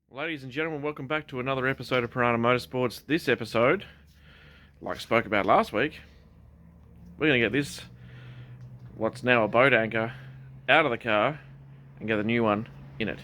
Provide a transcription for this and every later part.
Ladies and gentlemen, welcome back to another episode of Piranha Motorsports. This episode, like I spoke about last week, we're going to get this, what's now a boat anchor, out of the car and get a new one in it.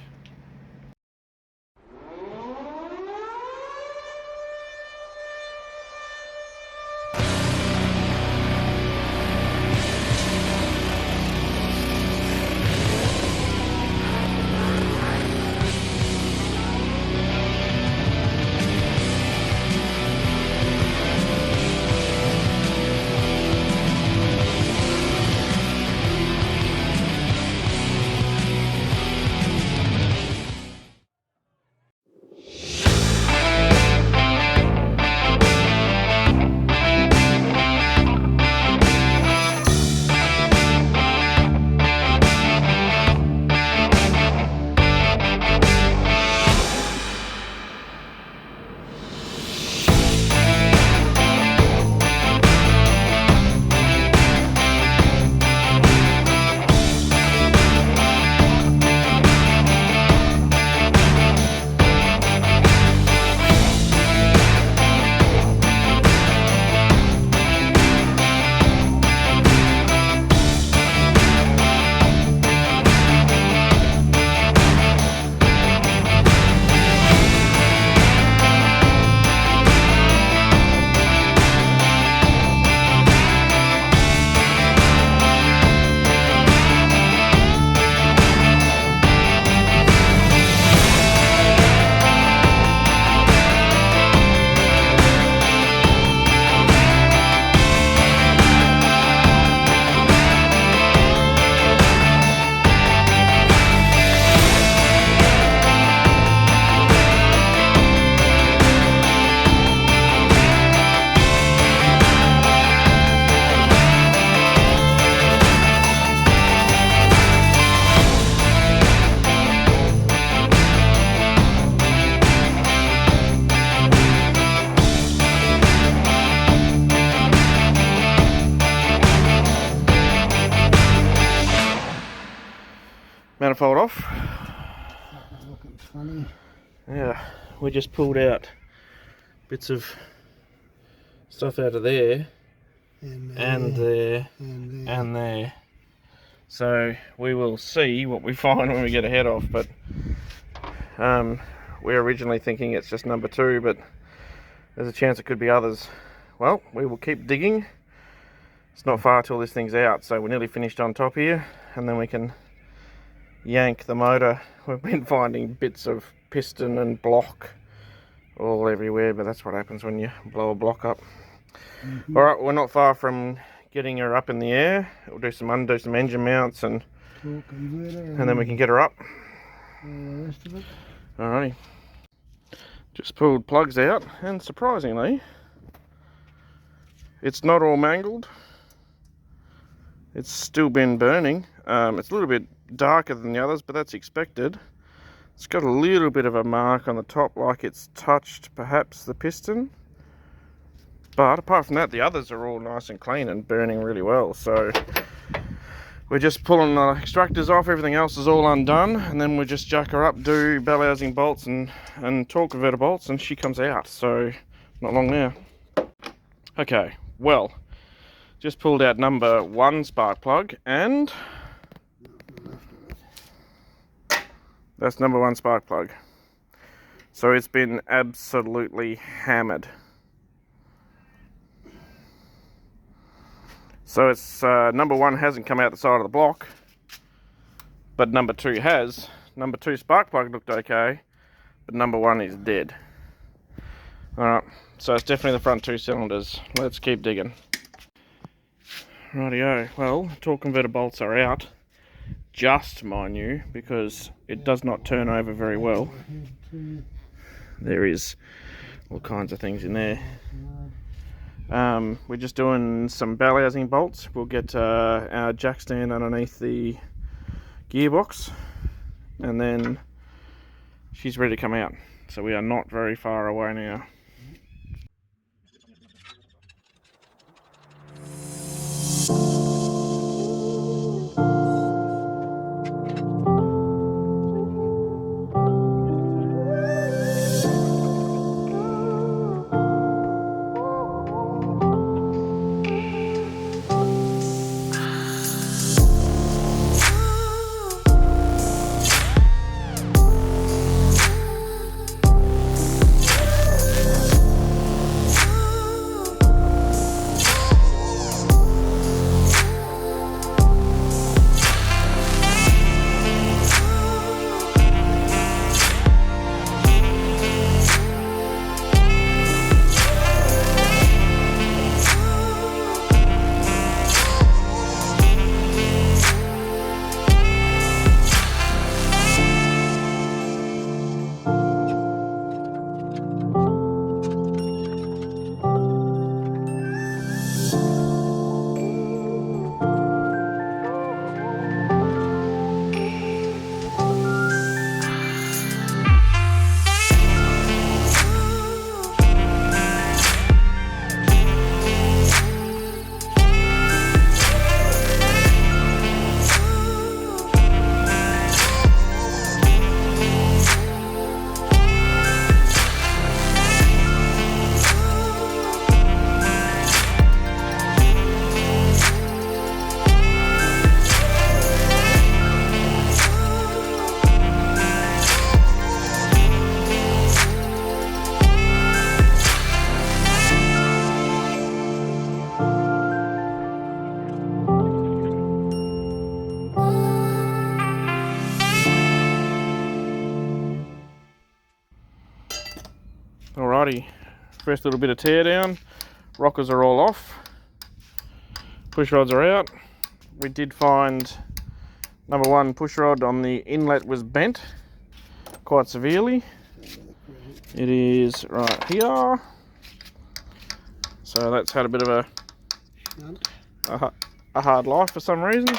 Manifold off. That's looking funny. Yeah, we just pulled out bits of stuff out of there and there and there. So we will see what we find when we get a head off, but we're originally thinking it's just number 2, but there's a chance it could be others. Well, we will keep digging. It's not far till this thing's out, so we're nearly finished on top here, and then we can yank the motor. We've been finding bits of piston and block all everywhere, but that's what happens when you blow a block up. Alright, we're not far from getting her up in the air. We'll undo some engine mounts and then we can get her up. The rest of it. Alrighty. Just pulled plugs out, and surprisingly it's not all mangled. It's still been burning. It's a little bit darker than the others, but that's expected. It's got a little bit of a mark on the top, like it's touched perhaps the piston, but apart from that the others are all nice and clean and burning really well. So we're just pulling the extractors off, everything else is all undone, and then we just jack her up, do bell housing bolts and torque converter bolts, and she comes out. So not long now. Okay, well, just pulled out number 1 spark plug, and that's number 1 spark plug. So it's been absolutely hammered. So it's number 1 hasn't come out the side of the block, but number 2 has. Number 2 spark plug looked okay, but number 1 is dead. Alright, so it's definitely the front 2 cylinders. Let's keep digging. Rightio, well, torque converter bolts are out. Just, mind you, because it does not turn over very well. There is all kinds of things in there. We're just doing some bell housing bolts. We'll get our jack stand underneath the gearbox, and then she's ready to come out. So we are not very far away now. Alrighty, first little bit of tear down. Rockers are all off. Push rods are out. We did find number one push rod on the inlet was bent quite severely. It is right here. So that's had a bit of a hard life for some reason.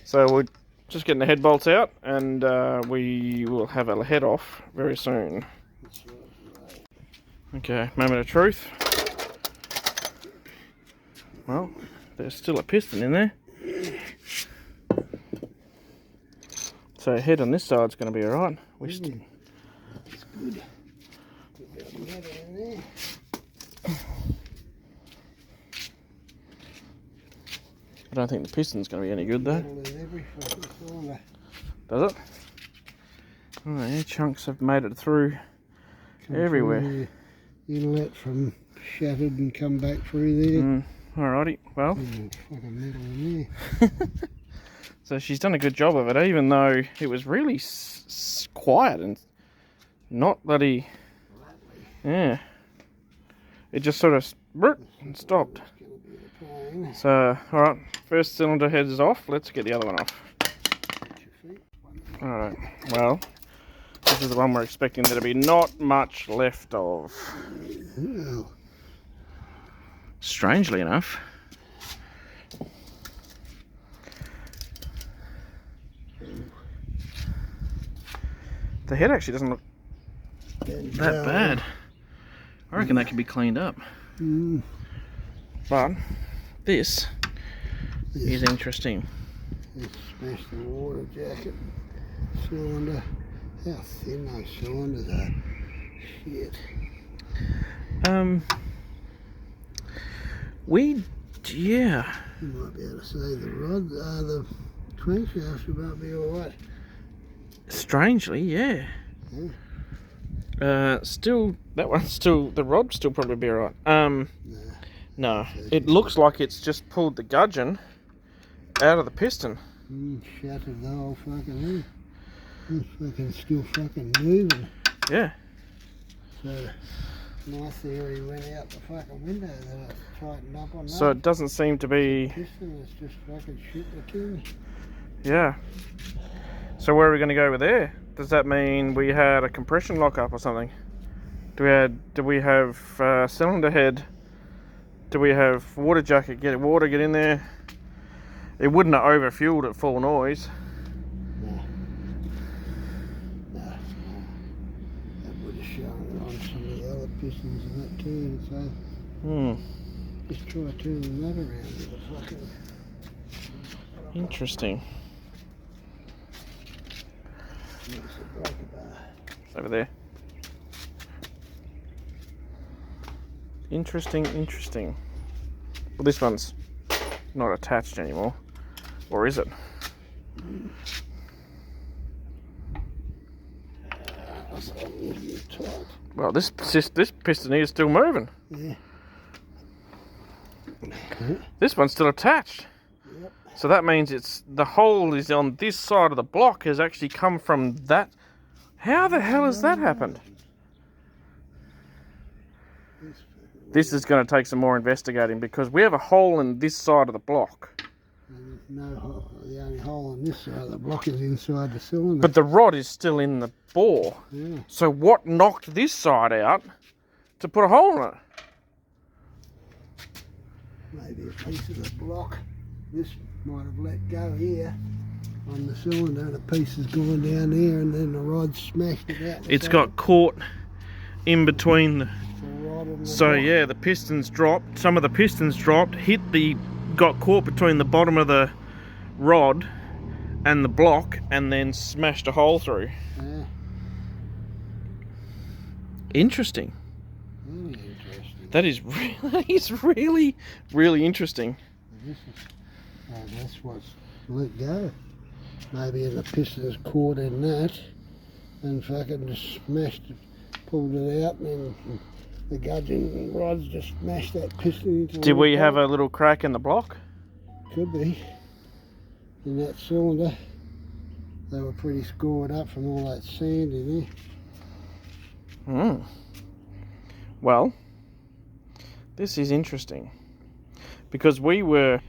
So we're just getting the head bolts out, and we will have a head off very soon. Okay, moment of truth. Well, there's still a piston in there. So head on this side's going to be alright. It's good. I don't think the piston's going to be any good though. Does it? Oh yeah, chunks have made it through everywhere. Inlet from shattered and come back through there. Alrighty, well. Fucking metal in there. So she's done a good job of it, even though it was really quiet and not bloody. Yeah. It just sort of and stopped. So, alright, first cylinder head is off. Let's get the other one off. Alright, well, this is the one we're expecting there to be not much left of. Strangely enough. The head actually doesn't look that bad. I reckon that could be cleaned up. But this is interesting. Just smashed the water jacket cylinder. How thin those cylinders are. Shit. Yeah. You might be able to say the rod, the crankshaft might be alright. Strangely, yeah. Still, that one's still, the rod's still probably be alright. No, it looks like it's just pulled the gudgeon out of the piston. Shattered the whole fucking thing. It's fucking still fucking moving. Yeah. So, my theory went out the fucking window that I tightened up on that. So it doesn't seem to be... Piston is just fucking shit the tin. Yeah. So where are we going to go with there? Does that mean we had a compression lock-up or something? Do we have cylinder head? Do we have water jacket? Get in there. It wouldn't have overfueled at full noise. No. That would have shown it on some of the other pistons and that too. So just try turning that around with a fucking... Interesting. It's over there. Interesting. Well, this one's not attached anymore. Or is it? Well, this piston here is still moving. Yeah. This one's still attached. Yep. So that means it's the hole is on this side of the block has actually come from that. How the hell has that happened? This is going to take some more investigating because we have a hole in this side of the block. No hole. The only hole on this side of the block is inside the cylinder. But the rod is still in the bore. Yeah. So what knocked this side out to put a hole in it? Maybe a piece of the block. This might have let go here on the cylinder and a piece has gone down there and then the rod smashed it out. It's got caught in between the rod and the so block. yeah, the pistons dropped. Some of the pistons dropped, got caught between the bottom of the rod and the block and then smashed a hole through. Yeah. Interesting. Really interesting. That is really, really interesting. This is, that's what's let go. Maybe the piston's caught in that and fucking just smashed it, pulled it out, and then the gudgeon rods just smashed that piston into. Did we have a little crack in the block? Could be. In that cylinder. They were pretty scored up from all that sand in there. Well, this is interesting because we were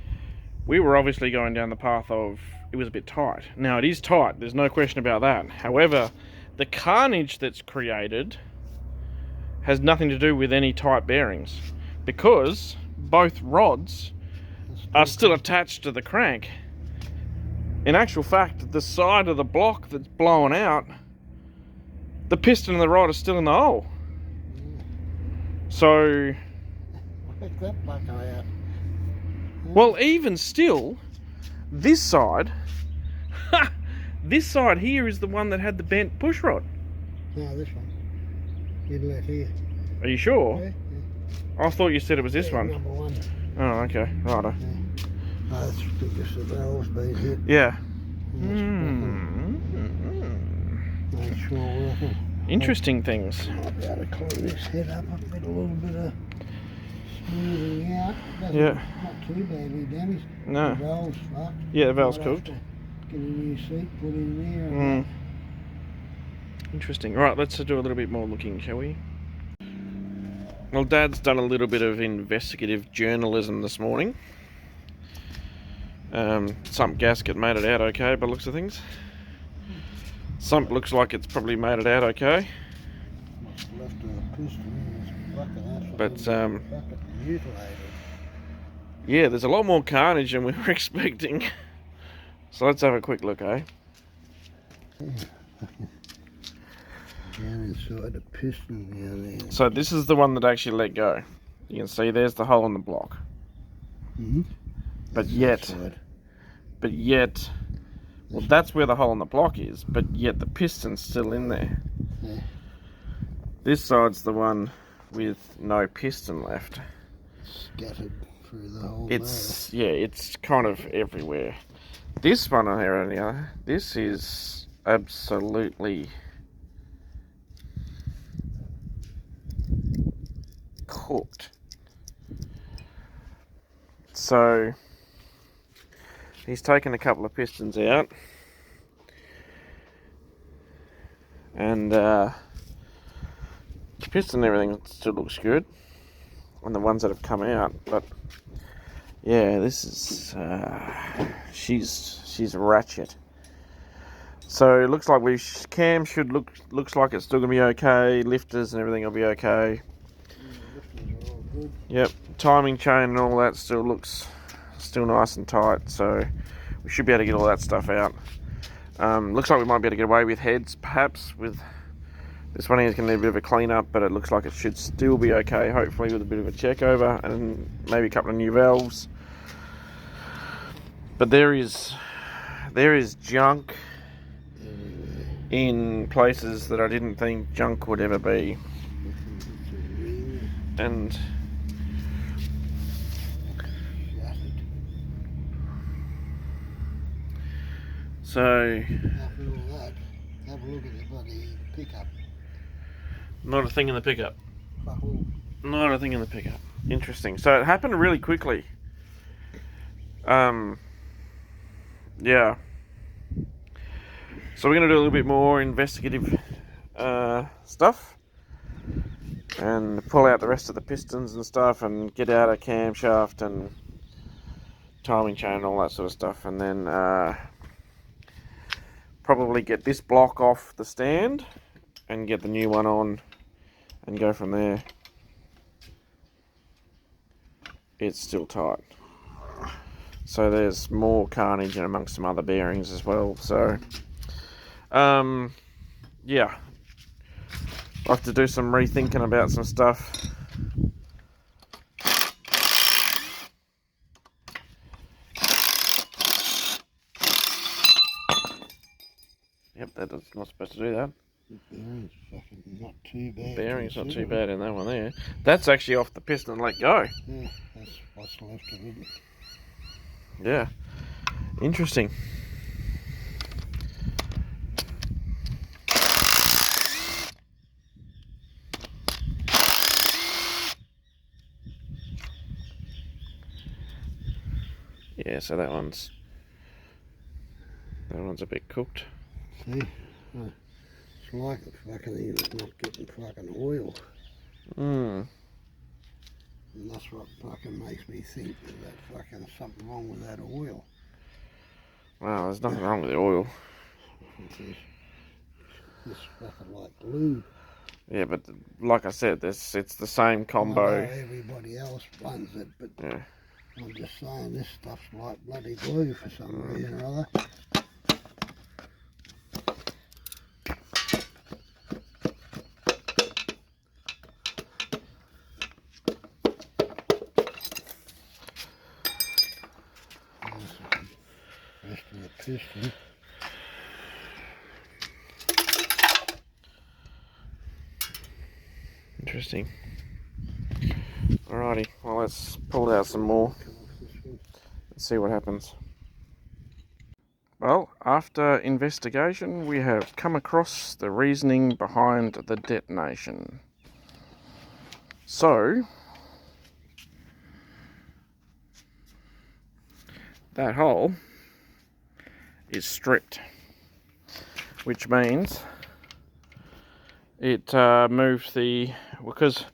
obviously going down the path of it was a bit tight. Now it is tight, there's no question about that. However, the carnage that's created has nothing to do with any tight bearings because both rods are still attached to the crank. In actual fact, the side of the block that's blown out, the piston and the rod are still in the hole. So, Pick that bucker out. well, even still, this side, this side here is the one that had the bent push rod. No, this one. You'd left here. Are you sure? Yeah. I thought you said it was this one. Number one. Oh, okay, righto. Yeah. Oh, that's because the valve's been hit. Yeah. Make sure working. Interesting things. I'll be able to clean this head up a little bit of smoothing out. Yeah. Not too badly damaged. No. The valve's fucked. Yeah, the valve's Might have cooked. to Get a new seat put in there. And Interesting. Right, let's do a little bit more looking, shall we? Well, Dad's done a little bit of investigative journalism this morning. Some gasket made it out okay by the looks of things. Some looks like it's probably made it out okay. What's left of the piston is fucking But, fucking mutilated. yeah, there's a lot more carnage than we were expecting. So let's have a quick look, eh? Down inside the piston down there. So this is the one that actually let go. You can see there's the hole in the block. Mm-hmm. But yet, well, that's where the hole in the block is, but yet the piston's still in there. Yeah. This side's the one with no piston left. Scattered through the whole It's, yeah, it's kind of everywhere. This one on here, on the other, this is absolutely cooked. So he's taken a couple of pistons out, and the piston and everything still looks good, and the ones that have come out. But yeah, this is she's ratchet. So it looks like cam should looks like it's still gonna be okay. Lifters and everything will be okay. lifters are all good. Yep, timing chain and all that still looks nice and tight, so we should be able to get all that stuff out. Looks like we might be able to get away with heads, perhaps. With this one here's going to need a bit of a clean up, but it looks like it should still be okay, hopefully with a bit of a check over and maybe a couple of new valves. But there is junk in places that I didn't think junk would ever be. And so, After all that, have a look at the bloody pickup. not a thing in the pickup. Fuck all. Not a thing in the pickup. Interesting. So it happened really quickly. Yeah. So we're going to do a little bit more investigative stuff. And pull out the rest of the pistons and stuff and get out a camshaft and timing chain and all that sort of stuff. And then probably get this block off the stand and get the new one on and go from there. It's still tight. So there's more carnage and amongst some other bearings as well. So, yeah. I'll have to do some rethinking about some stuff. Yep, that's not supposed to do that. The bearing's fucking not too bad. Bearing's not too bad in that one there. That's actually off the piston and let go. Yeah, that's what's left of it. Yeah. Interesting. Yeah, so that one's a bit cooked. See? It's like the fucking thing that's not getting fucking oil. Mm. And that's what fucking makes me think that fucking something wrong with that oil. Wow, there's nothing wrong with the oil. It's fucking like glue. Yeah, but like I said, it's the same combo. I know everybody else runs it, but Yeah. I'm just saying this stuff's like bloody glue for some reason or other. Rest of the piston. Interesting. Alrighty, well let's pull out some more and see what happens. Well, after investigation, we have come across the reasoning behind the detonation. So, that hole is stripped, which means it moved because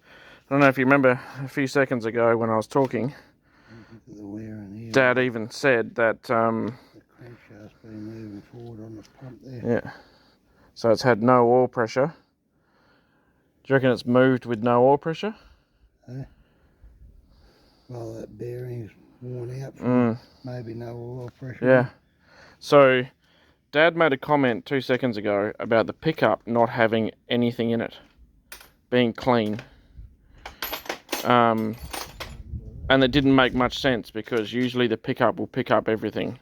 I don't know if you remember a few seconds ago when I was talking, The wear in here. Dad even said that The crankshaft's been moving forward on the pump there. yeah, so it's had no oil pressure. Do you reckon it's moved with no oil pressure? Well, that bearing's worn out from maybe no oil pressure. Yeah. So, Dad made a comment 2 seconds ago about the pickup not having anything in it, being clean. And it didn't make much sense because usually the pickup will pick up everything.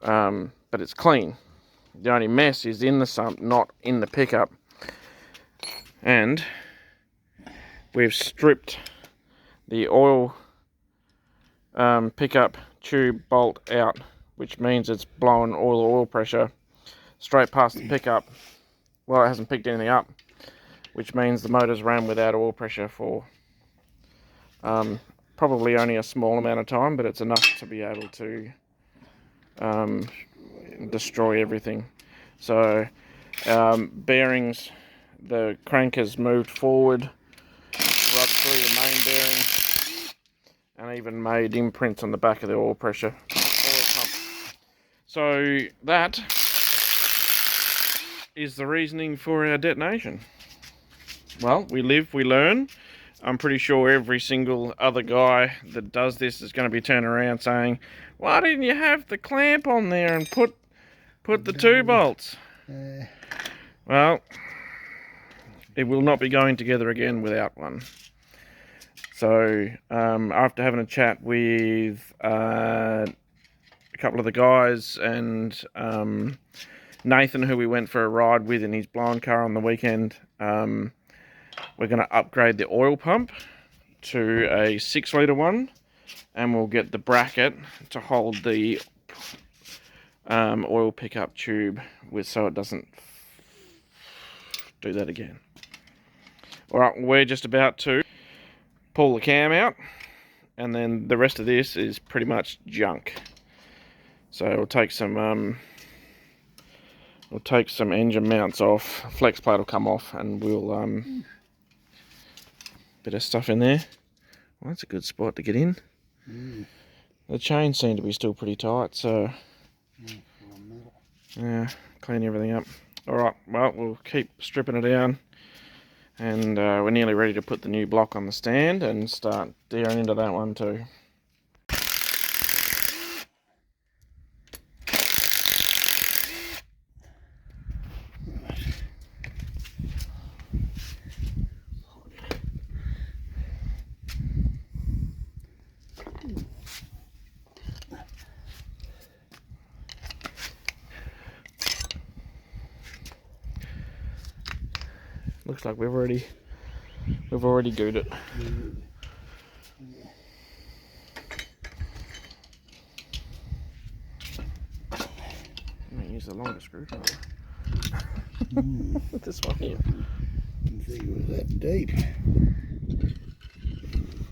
But it's clean. The only mess is in the sump, not in the pickup. And we've stripped the oil pickup tube bolt out, which means it's blowing all the oil pressure straight past the pickup. Well, it hasn't picked anything up, which means the motor's ran without oil pressure for probably only a small amount of time, but it's enough to be able to destroy everything. So bearings, the crank has moved forward right through the main bearing and even made imprints on the back of the oil pressure oil pump. So that is the reasoning for our detonation. Well, we live, we learn. I'm pretty sure every single other guy that does this is going to be turning around saying, why didn't you have the clamp on there and put the 2 bolts? Well, it will not be going together again without one. So after having a chat with a couple of the guys and Nathan, who we went for a ride with in his blown car on the weekend, we're going to upgrade the oil pump to a 6 litre one, and we'll get the bracket to hold the oil pickup tube so it doesn't do that again. Alright, we're just about to pull the cam out, and then the rest of this is pretty much junk. So we'll take some engine mounts off, flex plate will come off, and we'll bit of stuff in there. Well, that's a good spot to get in. The chains seem to be still pretty tight, so yeah, clean everything up. Alright, well, we'll keep stripping it down, and we're nearly ready to put the new block on the stand and start tearing into that one too. Looks like we've already gooed it. I'm gonna use the longer screwdriver. This one here. Didn't think it was that deep.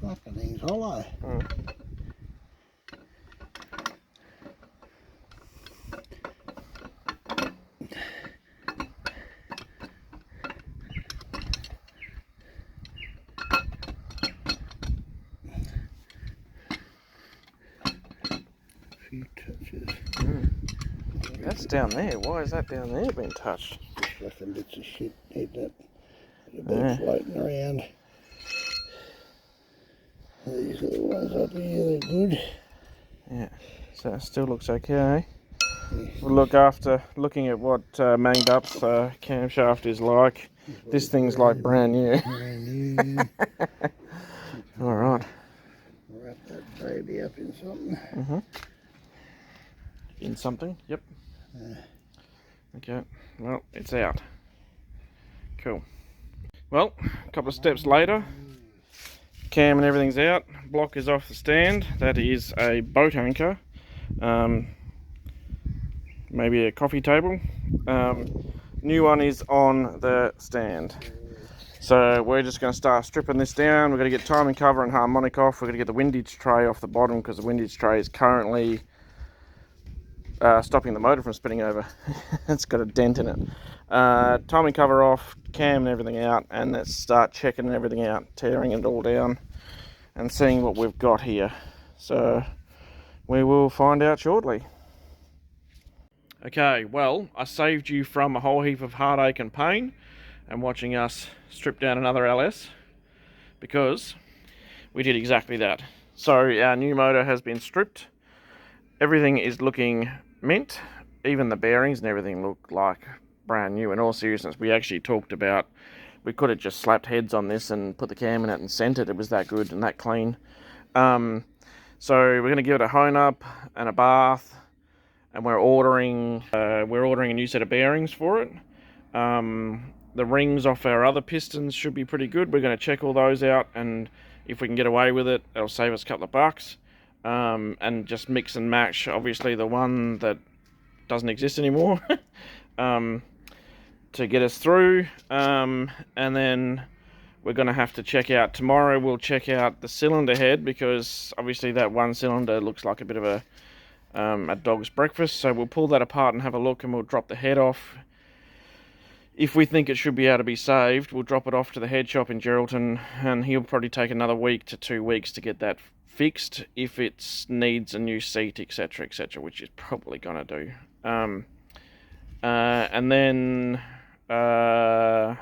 Fucking thing's hollow. That's down there. Why is that down there being touched? Just fucking bits of shit that have been floating around. These are the ones up here, they're good. Yeah, so it still looks okay. We'll look after looking at what manged up the camshaft is like. This thing's like brand new. Brand new. Alright. Wrap that baby up in something. In something? Yep. Okay, well, it's out. Cool. Well, a couple of steps later, cam and everything's out. Block is off the stand. That is a boat anchor. Maybe a coffee table. New one is on the stand. So we're just going to start stripping this down. We're going to get timing cover and harmonic off. We're going to get the windage tray off the bottom because the windage tray is currently stopping the motor from spinning over. It's got a dent in it. Timing cover off, cam and everything out, and let's start checking everything out, tearing it all down and seeing what we've got here. So we will find out shortly. Okay, well, I saved you from a whole heap of heartache and pain and watching us strip down another LS, because we did exactly that. So our new motor has been stripped. Everything is looking mint. Even the bearings and everything look like brand new. In all seriousness, we actually talked about we could have just slapped heads on this and put the cam in it and sent it. It was that good and that clean. So we're going to give it a hone up and a bath. And we're ordering a new set of bearings for it. The rings off our other pistons should be pretty good. We're going to check all those out, and if we can get away with it, it'll save us a couple of bucks. And just mix and match, obviously, the one that doesn't exist anymore to get us through. And then we're going to have to check out tomorrow. We'll check out the cylinder head, because obviously that one cylinder looks like a bit of a dog's breakfast. So we'll pull that apart and have a look, and we'll drop the head off. If we think it should be able to be saved, we'll drop it off to the head shop in Geraldton, and he'll probably take another week to 2 weeks to get that fixed if it needs a new seat, etc, which is probably gonna do. And then we'll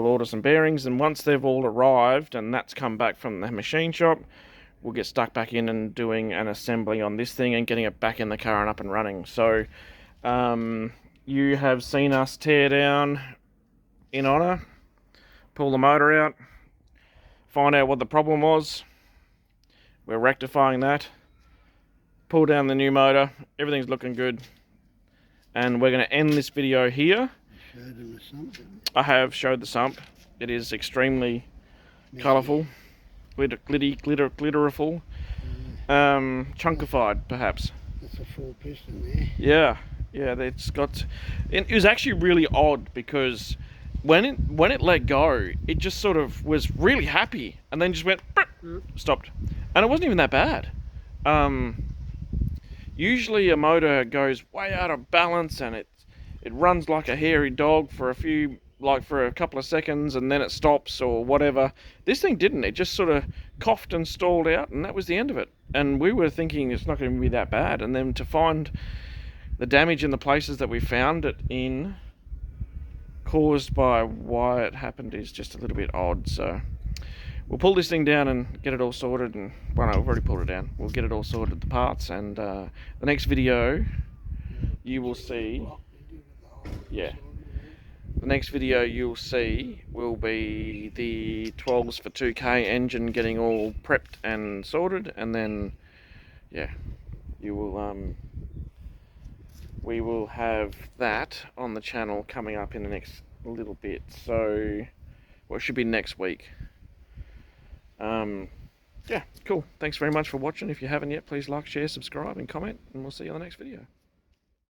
order some bearings, and once they've all arrived and that's come back from the machine shop, we'll get stuck back in and doing an assembly on this thing and getting it back in the car and up and running. So you have seen us tear down INHONOUR, pull the motor out, find out what the problem was. We're rectifying that, pull down the new motor, everything's looking good, and we're going to end this video here. Showed them the sump. I have showed the sump. It is extremely colourful, glitterful, chunkified perhaps. That's a full piston there. Yeah, it's got. It was actually really odd, because when it let go, it just sort of was really happy and then just went stopped, and it wasn't even that bad. Usually a motor goes way out of balance and it runs like a hairy dog for a couple of seconds, and then it stops or whatever. This thing didn't. It just sort of coughed and stalled out, and that was the end of it. And we were thinking it's not going to be that bad, and then to find the damage in the places that we found it in, caused by why it happened, is just a little bit odd. So we'll pull this thing down and get it all sorted, and well, no, we've already pulled it down. We'll get it all sorted, the parts, and the next video you will see, the next video you'll see will be the 12s for 2K engine getting all prepped and sorted, and then you will we will have that on the channel coming up in the next little bit. So, well, it should be next week. Yeah, cool. Thanks very much for watching. If you haven't yet, please like, share, subscribe and comment, and we'll see you on the next video.